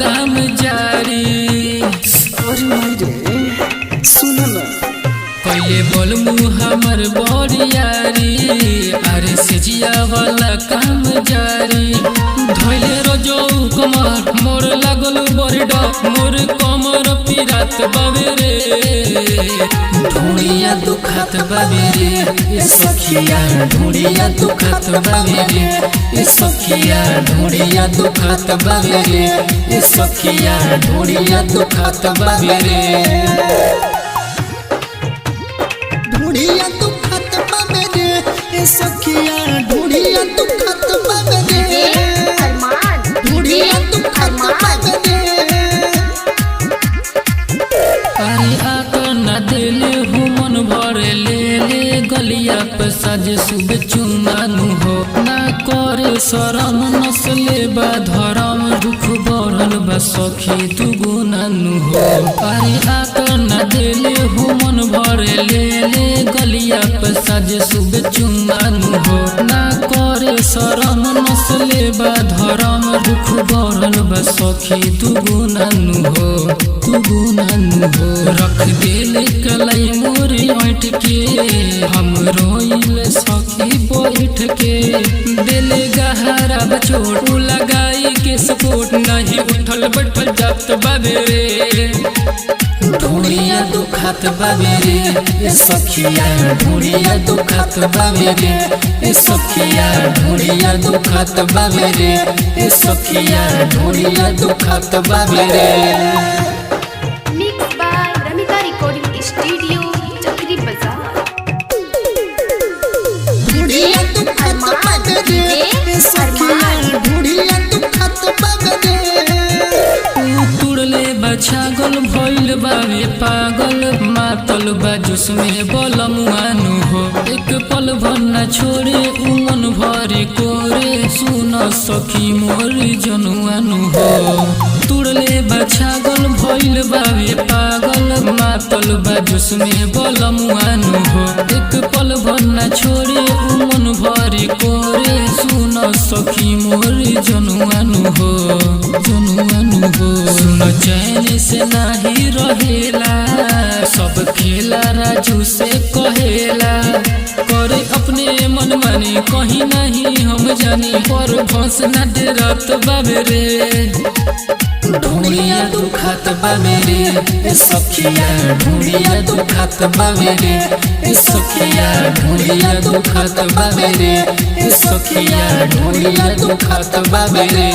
काम जारी। और मेरे सुन ना पहले बोल मुँह हमर बरियारी, अरे सिजिया वाला काम जारी। धोइले रोजो कमर मोर लागल बरडा, मोर कमर पिरात बाबे रे। ढूंढिया दुखात बाबे रे ए सखिया, ढूंढिया दुखात बाबे रे ए सखिया, ढूंढिया दुखात बाबे रे ए सखिया, ढूंढिया दुखात बाबे रे। ढूंढिया दुखत बाबे रे ए सखिया, ढूंढिया दुखत बाबे रे, ढूंढिया दुखत बाबे रे। अरे आकर न दिले हो मन भरे ले गलिया पे साज सुबह चुमानु हो। ना करे शरम नसले बा धरम, दुख बढ़ल बा सखी तू गुनानु हो। अरे आकर न दिले हो मन भरे ले गलिया पे साज सुबह चुमानु हो। ना करे शरम नसले बा धरम, दुख बढ़ल बा सखी तू गुनानु हो, तू गुनानु हो। रख दिल कलाई मोरी ऐठ के, हम रोइल सखी बैठ के। दिल गहरा बचोट लगाई के सपोर्ट, नहीं उठल बैठल जात बाबे रे। ढूंढिया दुखात बाबे रे ए सखिया, ढूंढिया दुखात बाबे रे ए सखिया, ढूंढिया दुखात बाबे रे ए सखिया, ढूंढिया दुखात बाबे रे। ढूंढिया दुखत बाबे रे ए सखिया, ढूंढिया दुखत बाबे रे। तुड़ले छागल भइल बाबे पागल, मातल बाजुस में बलमुआनु हो। एक पल भर न छोड़े उमन भरे कोरे, सुन सखी मोर जनुआनु हो। तुड़ले छागल भइल बाबे पागल, मातल बाजुस में बलमुआनु हो। एक पल भर न छोड़े उमन भरे कोरे, सुन सखी मोर जनुआनु हो, जनुआनु हो। सुन चैन से नाही रहेला, सब खेला राजू से कहेला। करे अपने मन मानी कहीं नहीं हम जानी, पर भस न डरत बाबे रे। ढूंढिया दुखात बाबे रे ए सखिया, ढूंढिया दुखात बाबे रे ए सखिया, ढूंढिया दुखात बाबे रे ए सखिया, ढूंढिया दुखात बाबे रे।